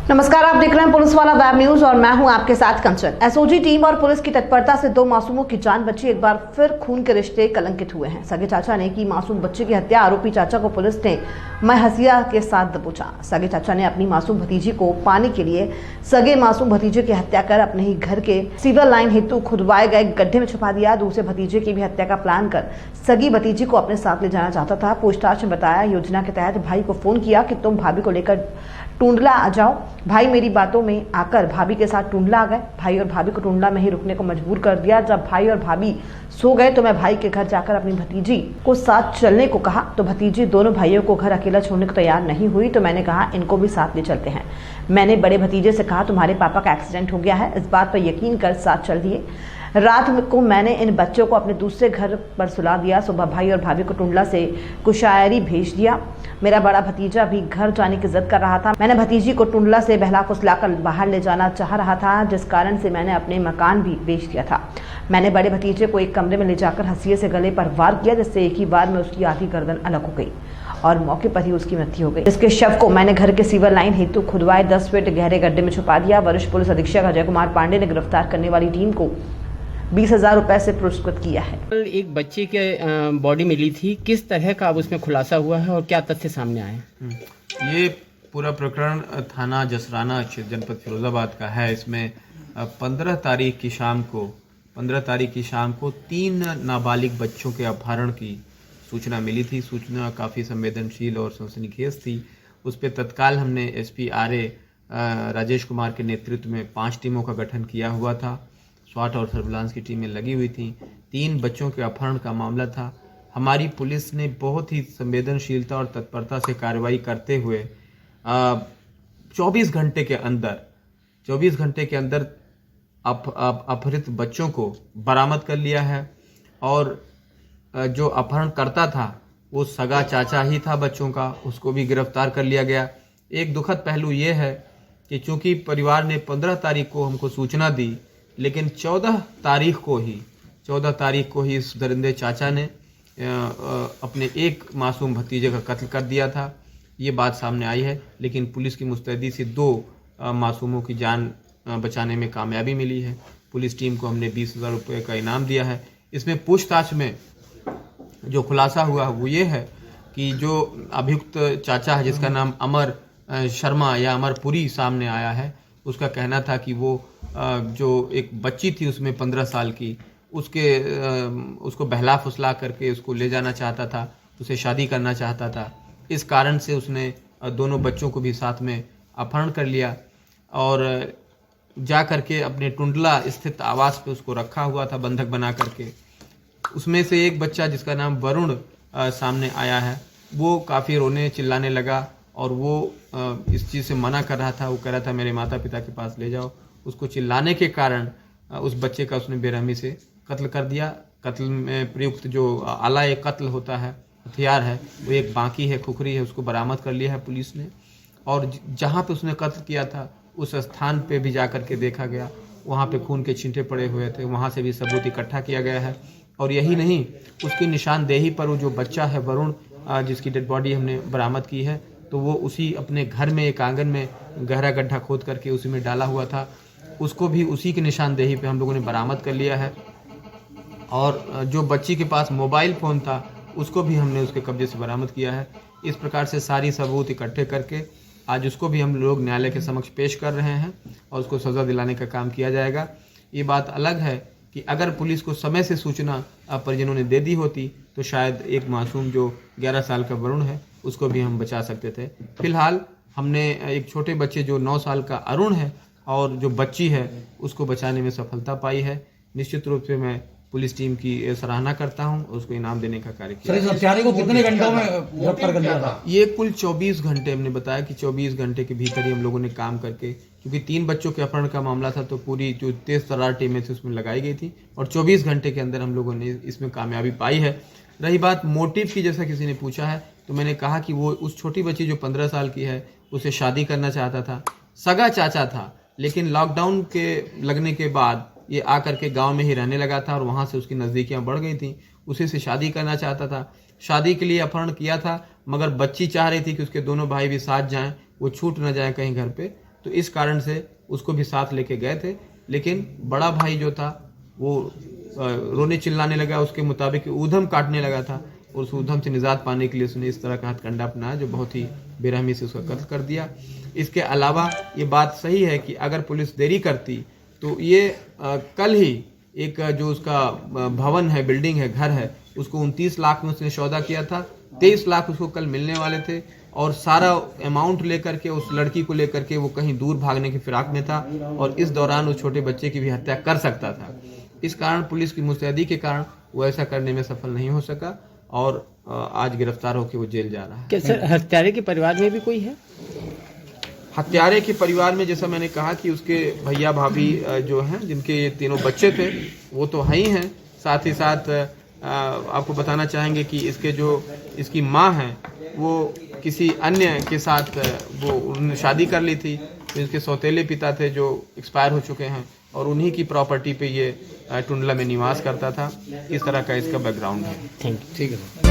नमस्कार, आप देख रहे हैं पुलिस वाला वेब न्यूज और मैं हूं आपके साथ कंचन। एसओजी टीम और पुलिस की तत्परता से दो मासूमों की जान बची। एक बार फिर खून के रिश्ते कलंकित हुए हैं। सगे चाचा ने की मासूम बच्चे की हत्या। आरोपी चाचा को पुलिस ने महसिया के साथ दबोचा। सगे चाचा ने अपनी मासूम भतीजी को पाने के लिए सगे मासूम भतीजे की हत्या कर अपने ही घर के सीवर लाइन हेतु खुदवाए गए गड्ढे में छुपा दिया। दूसरे भतीजे की भी हत्या का प्लान कर सगी भतीजी को अपने साथ ले जाना चाहता था। पूछताछ में बताया, योजना के तहत भाई को फोन किया कि तुम भाभी को लेकर टूंडला आ जाओ। भाई मेरी बातों में आकर भाभी के साथ टूंडला आ गए। भाई और भाभी को टूंडला में ही रुकने को मजबूर कर दिया। जब भाई और भाभी सो गए तो मैं भाई के घर जाकर अपनी भतीजी को साथ चलने को कहा, तो भतीजी दोनों भाइयों को घर अकेला छोड़ने को तैयार नहीं हुई। तो मैंने कहा इनको भी साथ ले चलते हैं। मैंने बड़े भतीजे से कहा तुम्हारे पापा का एक्सीडेंट हो गया है। इस बात पर यकीन कर साथ चल दिए। रात को मैंने इन बच्चों को अपने दूसरे घर पर सुला दिया। सुबह भाई और भाभी को टुंडला से कुशायरी भेज दिया। मेरा बड़ा भतीजा भी घर जाने की जिद कर रहा था। मैंने भतीजी को टुंडला से बहला फुसलाकर बाहर ले जाना चाह रहा था, जिस कारण से मैंने अपने मकान भी बेच दिया था। मैंने बड़े भतीजे को एक कमरे में ले जाकर हंसिये से गले पर वार किया, जिससे एक ही बार में उसकी आधी गर्दन अलग हो गई और मौके पर ही उसकी मृत्यु हो गई। इसके शव को मैंने घर के सीवर लाइन हेतु खुदवाए 10 फीट गहरे गड्ढे में छुपा दिया। वरिष्ठ पुलिस अधीक्षक अजय कुमार पांडे ने गिरफ्तार करने वाली टीम को 20,000 रुपए से पुरस्कृत किया है। एक बच्चे के बॉडी मिली थी, किस तरह का अब उसमें खुलासा हुआ है और क्या तथ्य सामने आए? ये पूरा प्रकरण थाना जसराना क्षेत्र जनपद फिरोजाबाद का है। इसमें 15 तारीख की शाम को 3 नाबालिग बच्चों के अपहरण की सूचना मिली थी। सूचना काफ़ी संवेदनशील और सनसनीखेज थी। उस पर तत्काल हमने एसपी आरए राजेश कुमार के नेतृत्व में 5 टीमों का गठन किया हुआ था। स्वाट और सर्विलांस की टीमें लगी हुई थी। 3 बच्चों के अपहरण का मामला था। हमारी पुलिस ने बहुत ही संवेदनशीलता और तत्परता से कार्रवाई करते हुए 24 घंटे के अंदर अपहरित बच्चों को बरामद कर लिया है। और जो अपहरण करता था वो सगा चाचा ही था बच्चों का, उसको भी गिरफ्तार कर लिया गया। एक दुखद पहलू ये है कि चूंकि परिवार ने 15 तारीख को हमको सूचना दी, लेकिन 14 तारीख को ही इस दरिंदे चाचा ने अपने एक मासूम भतीजे का कत्ल कर दिया था। ये बात सामने आई है, लेकिन पुलिस की मुस्तैदी से 2 मासूमों की जान बचाने में कामयाबी मिली है। पुलिस टीम को हमने 20,000 रुपये का इनाम दिया है। इसमें पूछताछ में जो खुलासा हुआ वो ये है कि जो अभियुक्त चाचा है, जिसका नाम अमर शर्मा या अमरपुरी सामने आया है, उसका कहना था कि वो जो एक बच्ची थी उसमें 15 साल की, उसको बहला फुसला करके उसको ले जाना चाहता था, उसे शादी करना चाहता था। इस कारण से उसने दोनों बच्चों को भी साथ में अपहरण कर लिया और जा करके अपने टुंडला स्थित आवास पे उसको रखा हुआ था बंधक बना करके। उसमें से एक बच्चा जिसका नाम वरुण सामने आया है, वो काफ़ी रोने चिल्लाने लगा और वो इस चीज़ से मना कर रहा था। वो कह रहा था मेरे माता पिता के पास ले जाओ। उसको चिल्लाने के कारण उस बच्चे का उसने बेरहमी से कत्ल कर दिया। कत्ल में प्रयुक्त जो आला एक कत्ल होता है, हथियार है, वो एक बाकी है, खुखरी है, उसको बरामद कर लिया है पुलिस ने। और जहाँ पे उसने कत्ल किया था उस स्थान पे भी जा कर के देखा गया, वहाँ पे खून के छींटे पड़े हुए थे, वहाँ से भी सबूत इकट्ठा किया गया है। और यही नहीं, उसकी निशानदेही पर वो जो बच्चा है वरुण, जिसकी डेड बॉडी हमने बरामद की है, तो वो उसी अपने घर में एक आंगन में गहरा गड्ढा खोद करके उसी में डाला हुआ था। उसको भी उसी की निशानदेही पे हम लोगों ने बरामद कर लिया है। और जो बच्ची के पास मोबाइल फ़ोन था उसको भी हमने उसके कब्जे से बरामद किया है। इस प्रकार से सारी सबूत इकट्ठे करके आज उसको भी हम लोग न्यायालय के समक्ष पेश कर रहे हैं और उसको सज़ा दिलाने का काम किया जाएगा। ये बात अलग है कि अगर पुलिस को समय से सूचना परिजनों ने दे दी होती तो शायद एक मासूम जो 11 साल का वरुण है उसको भी हम बचा सकते थे। फिलहाल हमने एक छोटे बच्चे जो 9 साल का अरुण है और जो बच्ची है उसको बचाने में सफलता पाई है। निश्चित रूप से मैं पुलिस टीम की सराहना करता हूं, उसको इनाम देने का कार्य किया। सर, इस हत्यारे को कितने घंटों में गिरफ्तार कर लिया था? ये कुल 24 घंटे, हमने बताया कि 24 घंटे के भीतर ही हम लोगों ने काम करके, क्योंकि 3 बच्चों के अपहरण का मामला था तो पूरी जो तेज तर्रार टीमें थी उसमें लगाई गई थी और 24 घंटे के अंदर हम लोगों ने इसमें कामयाबी पाई है। रही बात मोटिव की, जैसा किसी ने पूछा है, तो मैंने कहा कि वो उस छोटी बच्ची जो 15 साल की है उसे शादी करना चाहता था। सगा चाचा था, लेकिन लॉकडाउन के लगने के बाद ये आकर के गांव में ही रहने लगा था और वहाँ से उसकी नज़दीकियाँ बढ़ गई थी। उसी से शादी करना चाहता था। शादी के लिए अपहरण किया था, मगर बच्ची चाह रही थी कि उसके दोनों भाई भी साथ जाएं, वो छूट न जाए कहीं घर पे। तो तो इस कारण से उसको भी साथ लेके गए थे। लेकिन बड़ा भाई जो था वो रोने चिल्लाने लगा, उसके मुताबिक ऊधम काटने लगा था और उस ऊधम से निजात पाने के लिए उसने इस तरह का हथकंडा अपनाया जो बहुत ही बेरहमी से उसका कत्ल कर दिया। इसके अलावा ये बात सही है कि अगर पुलिस देरी करती तो ये कल ही एक जो उसका भवन है, बिल्डिंग है, घर है, उसको 29 लाख में उसने सौदा किया था। 23 लाख उसको कल मिलने वाले थे और सारा अमाउंट लेकर के उस लड़की को लेकर के वो कहीं दूर भागने की फिराक में था और इस दौरान उस छोटे बच्चे की भी हत्या कर सकता था। इस कारण पुलिस की मुस्तैदी के कारण वो ऐसा करने में सफल नहीं हो सका और आज गिरफ्तार होकर वो जेल जा रहा है। क्या सर हत्यारे के परिवार में भी कोई है? हत्यारे के परिवार में जैसा मैंने कहा कि उसके भैया भाभी जो हैं, जिनके ये तीनों बच्चे थे, वो तो है ही हैं। साथ ही साथ आपको बताना चाहेंगे कि इसकी माँ है वो किसी अन्य के साथ वो उन्होंने शादी कर ली थी। तो इसके सौतेले पिता थे जो एक्सपायर हो चुके हैं और उन्हीं की प्रॉपर्टी पे ये टुंडला में निवास करता था। इस तरह का इसका बैकग्राउंड है। Thank you. ठीक है।